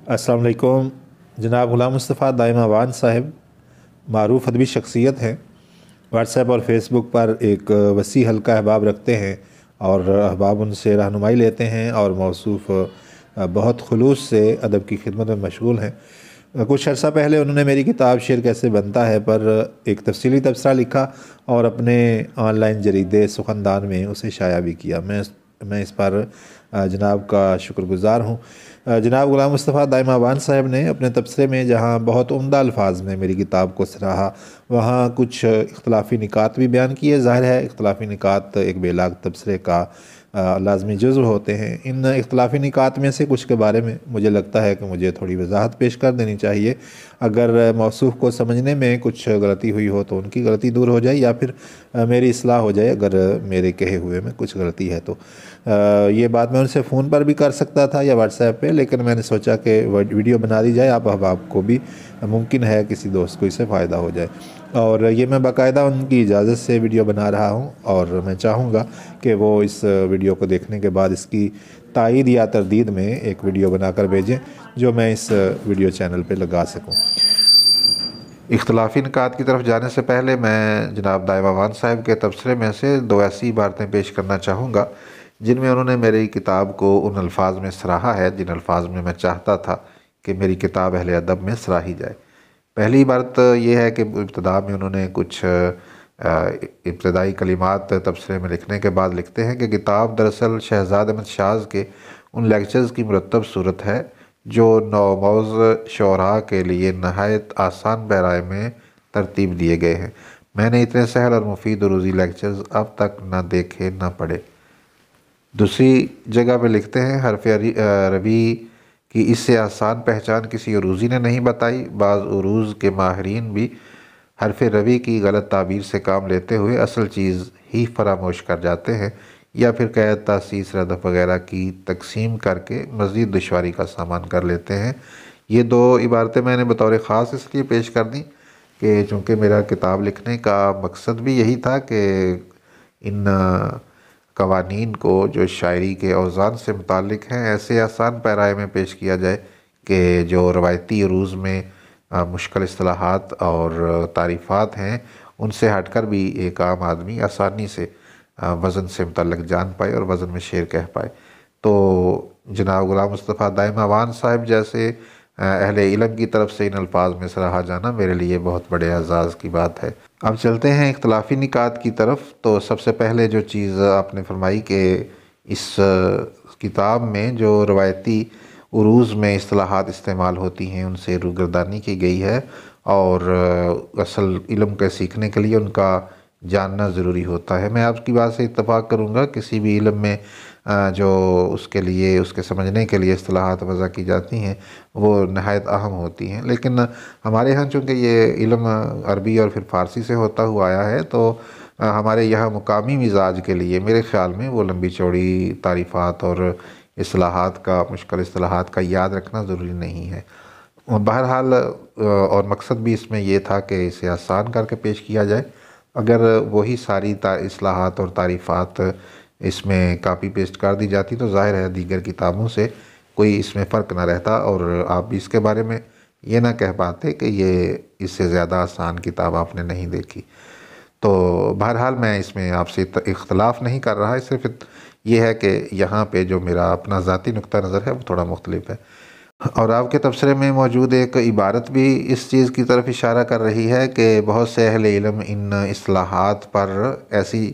السلام علیکم جناب غلام مصطفیٰ دائم آوان صاحب معروف ادبی شخصیت ہیں۔ واٹس ایپ اور فیس بک پر ایک وسیع حلقہ احباب رکھتے ہیں اور احباب ان سے رہنمائی لیتے ہیں اور موصوف بہت خلوص سے ادب کی خدمت میں مشغول ہیں۔ کچھ عرصہ پہلے انہوں نے میری کتاب شعر کیسے بنتا ہے پر ایک تفصیلی تبصرہ لکھا اور اپنے آن لائن جریدے سخندان میں اسے شائع بھی کیا۔ میں اس پر جناب کا شکر گزار ہوں۔ جناب غلام مصطفیٰ دائم آوان صاحب نے اپنے تبصرے میں جہاں بہت عمدہ الفاظ میں میری کتاب کو سراہا، وہاں کچھ اختلافی نکات بھی بیان کیے۔ ظاہر ہے اختلافی نکات ایک بے لاگ تبصرے کا لازمی جزو ہوتے ہیں۔ ان اختلافی نکات میں سے کچھ کے بارے میں مجھے لگتا ہے کہ مجھے تھوڑی وضاحت پیش کر دینی چاہیے۔ اگر موصوف کو سمجھنے میں کچھ غلطی ہوئی ہو تو ان کی غلطی دور ہو جائے، یا پھر میری اصلاح ہو جائے اگر میرے کہے ہوئے میں کچھ غلطی ہے تو۔ یہ بات میں ان سے فون پر بھی کر سکتا تھا یا واٹس ایپ پہ، لیکن میں نے سوچا کہ ویڈیو بنا دی جائے، آپ احباب کو بھی ممکن ہے کسی دوست کو اس سے فائدہ ہو جائے، اور یہ میں باقاعدہ ان کی اجازت سے ویڈیو بنا رہا ہوں، اور میں چاہوں گا کہ وہ اس ویڈیو کو دیکھنے کے بعد اس کی تائید یا تردید میں ایک ویڈیو بنا کر بھیجیں جو میں اس ویڈیو چینل پہ لگا سکوں۔ اختلافی نکات کی طرف جانے سے پہلے میں جناب دائم آوان صاحب کے تبصرے میں سے دو ایسی عبارتیں پیش کرنا چاہوں گا جن میں انہوں نے میری کتاب کو ان الفاظ میں سراہا ہے جن الفاظ میں چاہتا تھا کہ میری کتاب اہل ادب میں سراہی جائے۔ پہلی عبارت یہ ہے کہ ابتدا میں انہوں نے کچھ ابتدائی کلمات تبصرے میں لکھنے کے بعد لکھتے ہیں کہ کتاب دراصل شہزاد احمد شاذ کے ان لیکچرز کی مرتب صورت ہے جو نوموز شعراء کے لیے نہایت آسان پیرائے میں ترتیب دیے گئے ہیں۔ میں نے اتنے سہل اور مفید عروضی لیکچرز اب تک نہ دیکھے نہ پڑھے۔ دوسری جگہ پہ لکھتے ہیں حرف روی کی اس سے آسان پہچان کسی عروضی نے نہیں بتائی۔ بعض عروض کے ماہرین بھی حرف روی کی غلط تعبیر سے کام لیتے ہوئے اصل چیز ہی فراموش کر جاتے ہیں، یا پھر قید، تاسیس، ردف وغیرہ کی تقسیم کر کے مزید دشواری کا سامان کر لیتے ہیں۔ یہ دو عبارتیں میں نے بطور خاص اس لیے پیش کر دیں کہ چونکہ میرا کتاب لکھنے کا مقصد بھی یہی تھا کہ ان قوانین کو جو شاعری کے اوزان سے متعلق ہیں ایسے آسان پیرائے میں پیش کیا جائے کہ جو روایتی عروض میں مشکل اصطلاحات اور تعریفات ہیں ان سے ہٹ کر بھی ایک عام آدمی آسانی سے وزن سے متعلق جان پائے اور وزن میں شعر کہہ پائے۔ تو جناب غلام مصطفیٰ دائم آوان صاحب جیسے اہل علم کی طرف سے ان الفاظ میں سراہا جانا میرے لیے بہت بڑے اعزاز کی بات ہے۔ اب چلتے ہیں اختلافی نکات کی طرف۔ تو سب سے پہلے جو چیز آپ نے فرمائی کہ اس کتاب میں جو روایتی عروض میں اصطلاحات استعمال ہوتی ہیں ان سے روگردانی کی گئی ہے، اور اصل علم کے سیکھنے کے لیے ان کا جاننا ضروری ہوتا ہے۔ میں آپ کی بات سے اتفاق کروں گا، کسی بھی علم میں جو اس کے لیے اس کے سمجھنے کے لیے اصطلاحات وضع کی جاتی ہیں وہ نہایت اہم ہوتی ہیں، لیکن ہمارے ہاں چونکہ یہ علم عربی اور پھر فارسی سے ہوتا ہوا آیا ہے تو ہمارے یہاں مقامی مزاج کے لیے میرے خیال میں وہ لمبی چوڑی تعریفات اور اصطلاحات کا مشکل اصطلاحات کا یاد رکھنا ضروری نہیں ہے۔ بہرحال اور مقصد بھی اس میں یہ تھا کہ اسے آسان کر کے پیش کیا جائے۔ اگر وہی ساری اصطلاحات اور تعریفات اس میں کاپی پیسٹ کر دی جاتی تو ظاہر ہے دیگر کتابوں سے کوئی اس میں فرق نہ رہتا، اور آپ بھی اس کے بارے میں یہ نہ کہہ پاتے کہ یہ اس سے زیادہ آسان کتاب آپ نے نہیں دیکھی۔ تو بہرحال میں اس میں آپ سے اختلاف نہیں کر رہا، صرف یہ ہے کہ یہاں پہ جو میرا اپنا ذاتی نقطہ نظر ہے وہ تھوڑا مختلف ہے۔ اور آپ کے تبصرے میں موجود ایک عبارت بھی اس چیز کی طرف اشارہ کر رہی ہے کہ بہت سے اہل علم ان اصطلاحات پر ایسی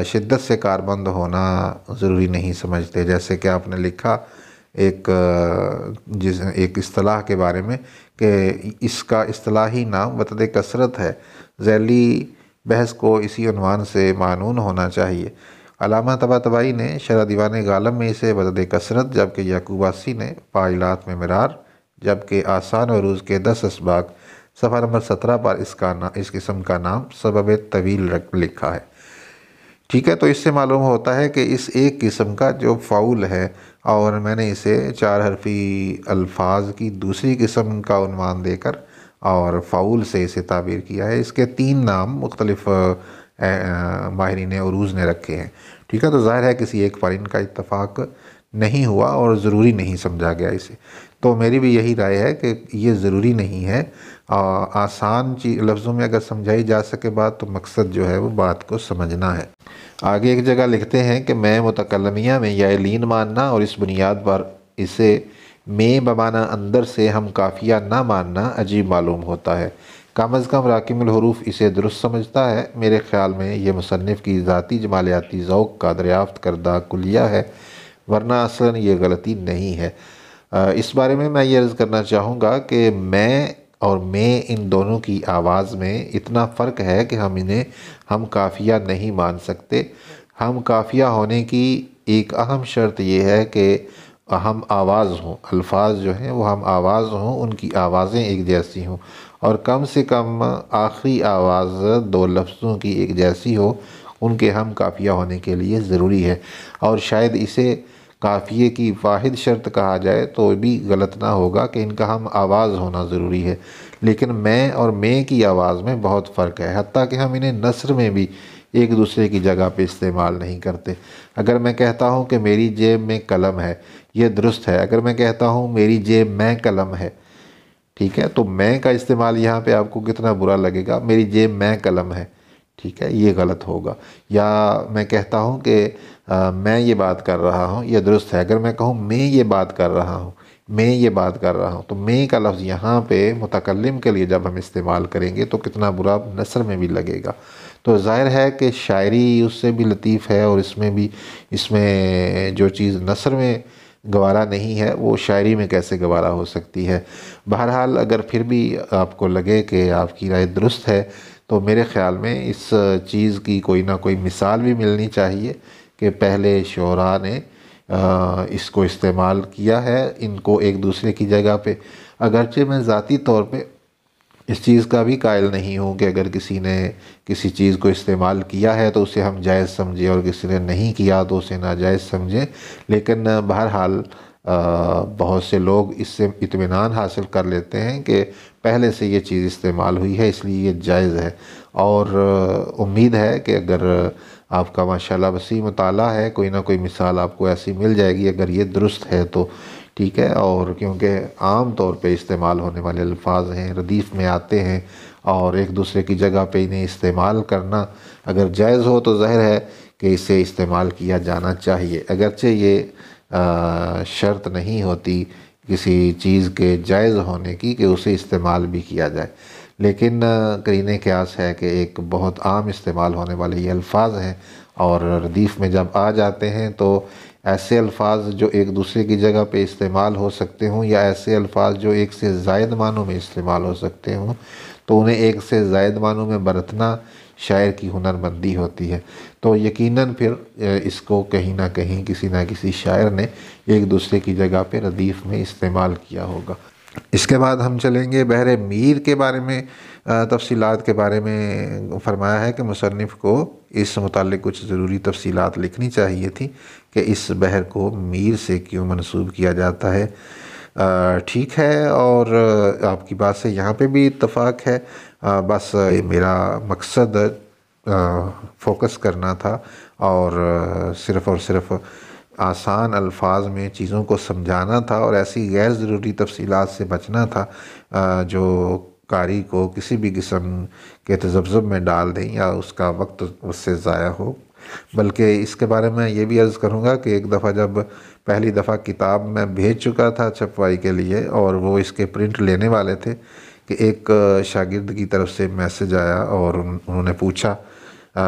شدت سے کاربند ہونا ضروری نہیں سمجھتے، جیسے کہ آپ نے لکھا ایک اصطلاح کے بارے میں کہ اس کا اصطلاحی نام وتد کثرت ہے، ذیلی بحث کو اسی عنوان سے معنون ہونا چاہیے۔ علامہ طباطبائی نے شرح دیوان غالب میں اسے وتد کثرت، جبکہ یعقوب آسی نے فاعلات میں مرار، جبکہ آسان عروض کے 10 اسباق صفحہ نمبر 17 پر اس قسم کا نام سبب طویل لکھا ہے۔ ٹھیک ہے، تو اس سے معلوم ہوتا ہے کہ اس ایک قسم کا جو فعول ہے، اور میں نے اسے 4 حرفی الفاظ کی دوسری قسم کا عنوان دے کر اور فعول سے اسے تعبیر کیا ہے۔ اس کے 3 نام مختلف ماہرین عروض نے رکھے ہیں۔ ٹھیک ہے، تو ظاہر ہے کسی ایک پر ان کا اتفاق نہیں ہوا اور ضروری نہیں سمجھا گیا اسے۔ تو میری بھی یہی رائے ہے کہ یہ ضروری نہیں ہے، آسان لفظوں میں اگر سمجھائی جا سکے بات تو مقصد جو ہے وہ بات کو سمجھنا ہے۔ آگے ایک جگہ لکھتے ہیں کہ میں متکلمیہ میں یا لین ماننا اور اس بنیاد پر اسے میں بمانا اندر سے ہم کافیہ نہ ماننا عجیب معلوم ہوتا ہے۔ کم از کم راکم الحروف اسے درست سمجھتا ہے۔ میرے خیال میں یہ مصنف کی ذاتی جمالیاتی ذوق کا دریافت کردہ کلیہ ہے، ورنہ اصلاً یہ غلطی نہیں ہے۔ اس بارے میں یہ عرض کرنا چاہوں گا کہ میں اور میں ان دونوں کی آواز میں اتنا فرق ہے کہ ہم کافیہ نہیں مان سکتے۔ ہم کافیہ ہونے کی ایک اہم شرط یہ ہے کہ ہم آواز ہوں، الفاظ جو ہیں وہ ہم آواز ہوں، ان کی آوازیں ایک جیسی ہوں، اور کم سے کم آخری آواز دو لفظوں کی ایک جیسی ہو، ان کے ہم کافیہ ہونے کے لیے ضروری ہے۔ اور شاید اسے کافیے کی واحد شرط کہا جائے تو بھی غلط نہ ہوگا کہ ان کا ہم آواز ہونا ضروری ہے، لیکن میں اور میں کی آواز میں بہت فرق ہے، حتیٰ کہ ہم انہیں نثر میں بھی ایک دوسرے کی جگہ پہ استعمال نہیں کرتے۔ اگر میں کہتا ہوں کہ میری جیب میں قلم ہے، یہ درست ہے۔ اگر میں کہتا ہوں میری جیب میں قلم ہے، ٹھیک ہے، تو میں کا استعمال یہاں پہ آپ کو کتنا برا لگے گا، میری جیب میں قلم ہے، ٹھیک ہے، یہ غلط ہوگا۔ یا میں کہتا ہوں کہ میں یہ بات کر رہا ہوں، یہ درست ہے۔ اگر میں کہوں میں یہ بات کر رہا ہوں، میں یہ بات کر رہا ہوں، تو میں کا لفظ یہاں پہ متکلم کے لیے جب ہم استعمال کریں گے تو کتنا برا نثر میں بھی لگے گا۔ تو ظاہر ہے کہ شاعری اس سے بھی لطیف ہے، اور اس میں جو چیز نثر میں گوارا نہیں ہے وہ شاعری میں کیسے گوارا ہو سکتی ہے۔ بہرحال اگر پھر بھی آپ کو لگے کہ آپ کی رائے درست ہے تو میرے خیال میں اس چیز کی کوئی نہ کوئی مثال بھی ملنی چاہیے کہ پہلے شعراء نے اس کو استعمال کیا ہے، ان کو ایک دوسرے کی جگہ پہ۔ اگرچہ میں ذاتی طور پہ اس چیز کا بھی قائل نہیں ہوں کہ اگر کسی نے کسی چیز کو استعمال کیا ہے تو اسے ہم جائز سمجھیں اور کسی نے نہیں کیا تو اسے ناجائز سمجھیں، لیکن بہرحال بہت سے لوگ اس سے اطمینان حاصل کر لیتے ہیں کہ پہلے سے یہ چیز استعمال ہوئی ہے اس لیے یہ جائز ہے۔ اور امید ہے کہ اگر آپ کا ماشاءاللہ وسیع مطالعہ ہے، کوئی نہ کوئی مثال آپ کو ایسی مل جائے گی اگر یہ درست ہے تو ٹھیک ہے۔ اور کیونکہ عام طور پہ استعمال ہونے والے الفاظ ہیں، ردیف میں آتے ہیں، اور ایک دوسرے کی جگہ پہ انہیں استعمال کرنا اگر جائز ہو تو ظاہر ہے کہ اسے استعمال کیا جانا چاہیے، اگرچہ یہ شرط نہیں ہوتی کسی چیز کے جائز ہونے کی کہ اسے استعمال بھی کیا جائے، لیکن قرینِ قیاس ہے کہ ایک بہت عام استعمال ہونے والے یہ الفاظ ہیں، اور ردیف میں جب آ جاتے ہیں تو ایسے الفاظ جو ایک دوسرے کی جگہ پہ استعمال ہو سکتے ہوں، یا ایسے الفاظ جو ایک سے زائد معنوں میں استعمال ہو سکتے ہوں، تو انہیں ایک سے زائد معنوں میں برتنا شاعر کی ہنر مندی ہوتی ہے۔ تو یقیناً پھر اس کو کہیں نہ کہیں کسی نہ کسی شاعر نے ایک دوسرے کی جگہ پہ ردیف میں استعمال کیا ہوگا۔ اس کے بعد ہم چلیں گے بحر میر کے بارے میں، تفصیلات کے بارے میں فرمایا ہے کہ مصنف کو اس متعلق کچھ ضروری تفصیلات لکھنی چاہیے تھی کہ اس بحر کو میر سے کیوں منسوب کیا جاتا ہے۔ ٹھیک ہے، اور آپ کی بات سے یہاں پہ بھی اتفاق ہے، بس میرا مقصد فوکس کرنا تھا اور صرف آسان الفاظ میں چیزوں کو سمجھانا تھا، اور ایسی غیر ضروری تفصیلات سے بچنا تھا جو قاری کو کسی بھی قسم کے تذبذب میں ڈال دیں یا اس کا وقت اس سے ضائع ہو۔ بلکہ اس کے بارے میں یہ بھی عرض کروں گا کہ ایک دفعہ جب پہلی دفعہ کتاب میں بھیج چکا تھا چھپوائی کے لیے اور وہ اس کے پرنٹ لینے والے تھے کہ ایک شاگرد کی طرف سے میسج آیا اور انہوں نے پوچھا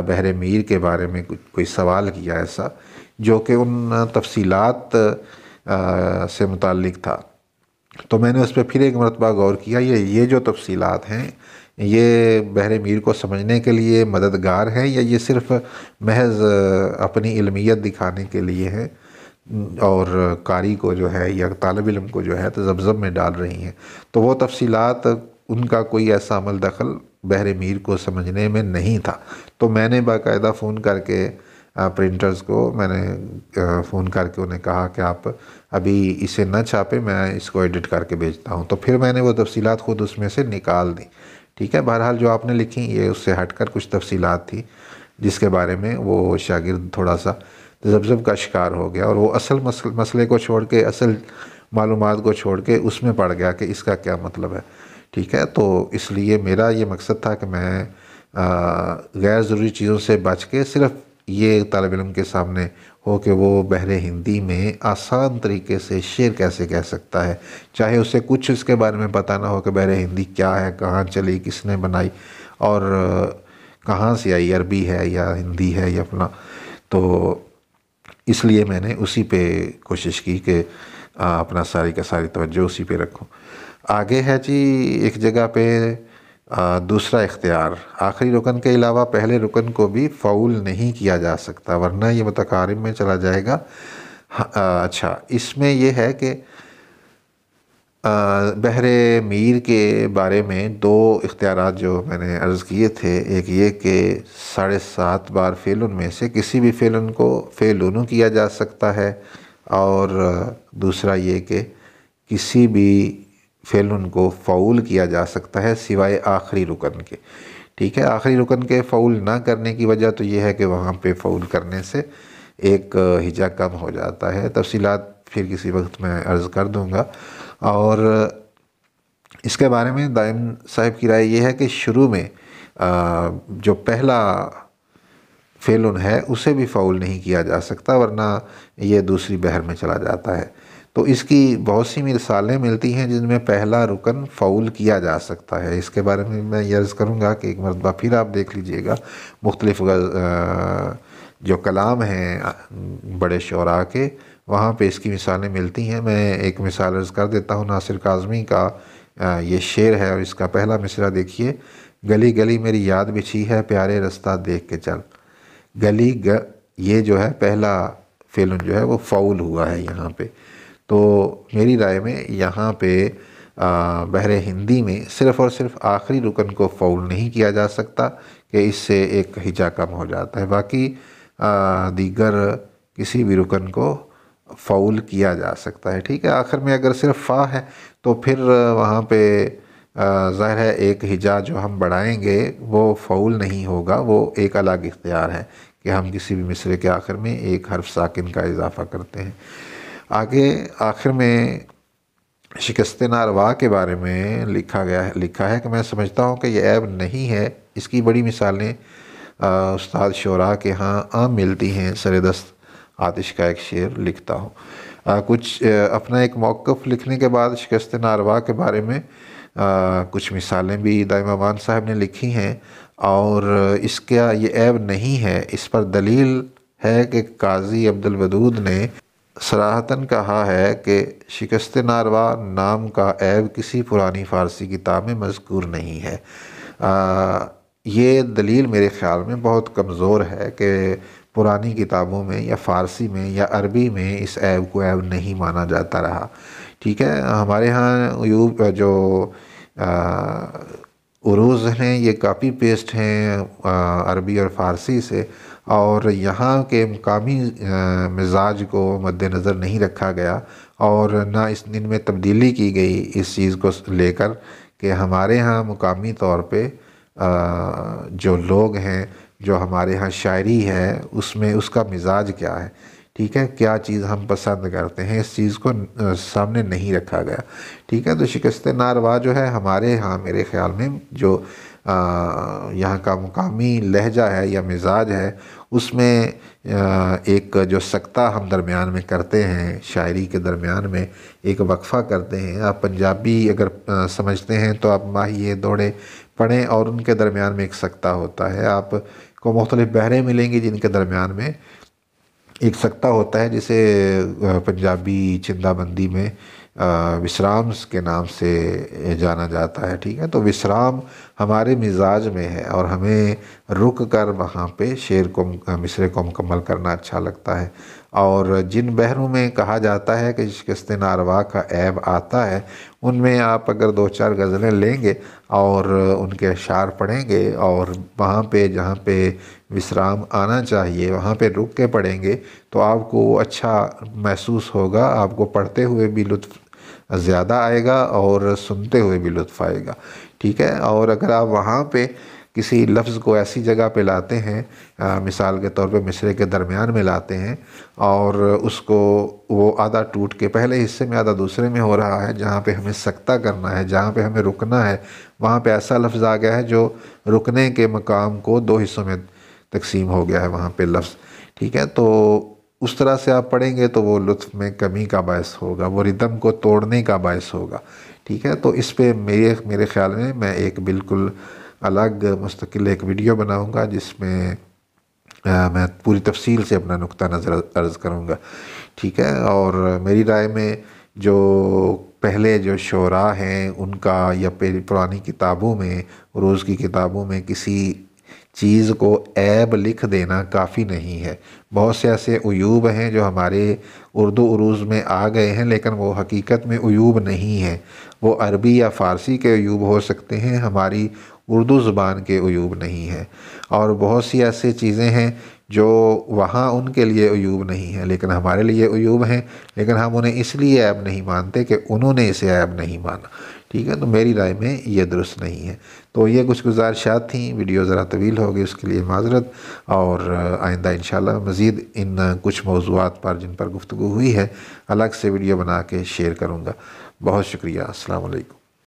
بحر میر کے بارے میں، کوئی سوال کیا ایسا جو کہ ان تفصیلات سے متعلق تھا۔ تو میں نے اس پہ پھر ایک مرتبہ غور کیا، یہ جو تفصیلات ہیں یہ بحر میر کو سمجھنے کے لیے مددگار ہیں یا یہ صرف محض اپنی علمیت دکھانے کے لیے ہے اور قاری کو جو ہے یا طالب علم کو جو ہے تذبذب میں ڈال رہی ہیں۔ تو وہ تفصیلات، ان کا کوئی ایسا عمل دخل بحر میر کو سمجھنے میں نہیں تھا۔ تو میں نے باقاعدہ فون کر کے پرنٹرز کو میں نے فون کر کے انہیں کہا کہ آپ ابھی اسے نہ چھاپیں، میں اس کو ایڈٹ کر کے بھیجتا ہوں۔ تو پھر میں نے وہ تفصیلات خود اس میں سے نکال دیں، ٹھیک ہے۔ بہرحال جو آپ نے لکھی یہ اس سے ہٹ کر کچھ تفصیلات تھی جس کے بارے میں وہ شاگرد تھوڑا سا تذبذب کا شکار ہو گیا، اور وہ اصل مسئلے کو چھوڑ کے اصل معلومات کو چھوڑ کے اس میں پڑ گیا کہ اس کا کیا مطلب ہے، ٹھیک ہے۔ تو اس لیے میرا یہ مقصد تھا کہ میں غیر ضروری چیزوں سے بچ کے صرف یہ طالب علم کے سامنے ہو کہ وہ بحر ہندی میں آسان طریقے سے شعر کیسے کہہ سکتا ہے، چاہے اسے کچھ اس کے بارے میں پتہ نہ ہو کہ بحر ہندی کیا ہے، کہاں چلی، کس نے بنائی، اور کہاں سے آئی، عربی ہے یا ہندی ہے یا اپنا۔ تو اس لیے میں نے اسی پہ کوشش کی کہ اپنا ساری کا ساری توجہ اسی پہ رکھوں۔ آگے ہے جی ایک جگہ پہ دوسرا اختیار، آخری رکن کے علاوہ پہلے رکن کو بھی فعول نہیں کیا جا سکتا ورنہ یہ متقارب میں چلا جائے گا۔ اچھا، اس میں یہ ہے کہ بحر میر کے بارے میں دو اختیارات جو میں نے عرض کیے تھے، ایک یہ کہ 7.5 بار فعلن میں سے کسی بھی فعلن کو فعلن کیا جا سکتا ہے، اور دوسرا یہ کہ کسی بھی فعلن کو فعول کیا جا سکتا ہے سوائے آخری رکن کے، ٹھیک ہے۔ آخری رکن کے فعول نہ کرنے کی وجہ تو یہ ہے کہ وہاں پہ فعول کرنے سے ایک ہجا کم ہو جاتا ہے، تفصیلات پھر کسی وقت میں عرض کر دوں گا۔ اور اس کے بارے میں دائم صاحب کی رائے یہ ہے کہ شروع میں جو پہلا فعلن ہے اسے بھی فعول نہیں کیا جا سکتا ورنہ یہ دوسری بحر میں چلا جاتا ہے۔ تو اس کی بہت سی مثالیں ملتی ہیں جن میں پہلا رکن فعول کیا جا سکتا ہے۔ اس کے بارے میں یہ عرض کروں گا کہ ایک مرتبہ پھر آپ دیکھ لیجئے گا مختلف جو کلام ہیں بڑے شعراء کے، وہاں پہ اس کی مثالیں ملتی ہیں۔ میں ایک مثال عرض کر دیتا ہوں، ناصر کاظمی کا یہ شعر ہے اور اس کا پہلا مصرع دیکھیے: گلی گلی میری یاد بچھی ہے، پیارے رستہ دیکھ کے چل۔ گلی یہ جو ہے پہلا فعلن جو ہے وہ فعول ہوا ہے یہاں پہ۔ تو میری رائے میں یہاں پہ بحر ہندی میں صرف اور صرف آخری رکن کو فعول نہیں کیا جا سکتا کہ اس سے ایک ہجا کم ہو جاتا ہے، باقی دیگر کسی بھی رکن کو فعول کیا جا سکتا ہے، ٹھیک ہے۔ آخر میں اگر صرف فا ہے تو پھر وہاں پہ ظاہر ہے ایک ہجا جو ہم بڑھائیں گے وہ فعول نہیں ہوگا، وہ ایک الگ اختیار ہے کہ ہم کسی بھی مصرعے کے آخر میں ایک حرف ساکن کا اضافہ کرتے ہیں۔ آگے آخر میں شکست ناروا کے بارے میں لکھا ہے کہ میں سمجھتا ہوں کہ یہ عیب نہیں ہے، اس کی بڑی مثالیں استاد شعراء کے ہاں عام ملتی ہیں۔ سر دست آتش کا ایک شعر لکھتا ہوں۔ کچھ اپنا ایک موقف لکھنے کے بعد شکست ناروا کے بارے میں کچھ مثالیں بھی دائم امان صاحب نے لکھی ہیں، اور اس کا یہ عیب نہیں ہے۔ اس پر دلیل ہے کہ قاضی عبدالودود نے صراحتاً کہا ہے کہ شکست ناروا نام کا عیب کسی پرانی فارسی کتاب میں مذکور نہیں ہے۔ یہ دلیل میرے خیال میں بہت کمزور ہے کہ پرانی کتابوں میں یا فارسی میں یا عربی میں اس عیب کو عیب نہیں مانا جاتا رہا، ٹھیک ہے۔ ہمارے ہاں جو عروض ہیں یہ کاپی پیسٹ ہیں عربی اور فارسی سے، اور یہاں کے مقامی مزاج کو مد نظر نہیں رکھا گیا اور نہ ان میں تبدیلی کی گئی اس چیز کو لے کر کہ ہمارے ہاں مقامی طور پہ جو لوگ ہیں، جو ہمارے ہاں شاعری ہے اس میں اس کا مزاج کیا ہے، ٹھیک ہے، کیا چیز ہم پسند کرتے ہیں، اس چیز کو سامنے نہیں رکھا گیا، ٹھیک ہے۔ تو شکست ناروا جو ہے ہمارے ہاں میرے خیال میں جو یہاں کا مقامی لہجہ ہے یا مزاج ہے، اس میں ایک جو سکتہ ہم درمیان میں کرتے ہیں، شاعری کے درمیان میں ایک وقفہ کرتے ہیں۔ آپ پنجابی اگر سمجھتے ہیں تو آپ ماہیے دوڑے پڑھیں اور ان کے درمیان میں ایک سکتہ ہوتا ہے، آپ کو مختلف بحریں ملیں گی جن کے درمیان میں ایک سکتہ ہوتا ہے، جسے پنجابی چندہ بندی میں وسرامس کے نام سے جانا جاتا ہے، ٹھیک ہے۔ تو وسرام ہمارے مزاج میں ہے اور ہمیں رک کر وہاں پہ شعر کو مصرعے کو مکمل کرنا اچھا لگتا ہے، اور جن بحروں میں کہا جاتا ہے کہ شکست ناروا کا عیب آتا ہے، ان میں آپ اگر 2-4 غزلیں لیں گے اور ان کے اشعار پڑھیں گے اور وہاں پہ جہاں پہ وسرام آنا چاہیے وہاں پہ رک کے پڑھیں گے تو آپ کو اچھا محسوس ہوگا، آپ کو پڑھتے ہوئے بھی لطف زیادہ آئے گا اور سنتے ہوئے بھی لطف آئے گا، ٹھیک ہے۔ اور اگر آپ وہاں پہ کسی لفظ کو ایسی جگہ پہ لاتے ہیں، مثال کے طور پہ مصرعے کے درمیان میں لاتے ہیں، اور اس کو وہ آدھا ٹوٹ کے پہلے حصے میں آدھا دوسرے میں ہو رہا ہے، جہاں پہ ہمیں سکتہ کرنا ہے، جہاں پہ ہمیں رکنا ہے، وہاں پہ ایسا لفظ آ گیا ہے جو رکنے کے مقام کو دو حصوں میں تقسیم ہو گیا ہے وہاں پہ لفظ، ٹھیک ہے؟ تو اس طرح سے آپ پڑھیں گے تو وہ لطف میں کمی کا باعث ہوگا، وہ ردم کو توڑنے کا باعث ہوگا، ٹھیک ہے؟ تو اس پہ میرے خیال میں ایک بالکل الگ مستقل ایک ویڈیو بناؤں گا، جس میں میں پوری تفصیل سے اپنا نقطہ نظر عرض کروں گا، ٹھیک ہے؟ اور میری رائے میں جو پہلے جو شعراء ہیں ان کا، یا پرانی کتابوں میں، عروض کی کتابوں میں کسی چیز کو عیب لکھ دینا کافی نہیں ہے۔ بہت سے ایسے عیوب ہیں جو ہمارے اردو عروض میں آ گئے ہیں، لیکن وہ حقیقت میں عیوب نہیں ہیں، وہ عربی یا فارسی کے عیوب ہو سکتے ہیں، ہماری اردو زبان کے عیوب نہیں ہیں۔ اور بہت سی ایسی چیزیں ہیں جو وہاں ان کے لیے عیوب نہیں ہیں لیکن ہمارے لیے عیوب ہیں، لیکن ہم انہیں اس لیے عیب نہیں مانتے کہ انہوں نے اسے عیب نہیں مانا، ٹھیک ہے؟ تو میری رائے میں یہ درست نہیں ہے۔ تو یہ کچھ گزارشات تھیں، ویڈیو ذرا طویل ہوگی، اس کے لیے معذرت، اور آئندہ انشاءاللہ مزید ان کچھ موضوعات پر جن پر گفتگو ہوئی ہے الگ سے ویڈیو بنا کے شیئر کروں گا۔ بہت شکریہ، السلام علیکم۔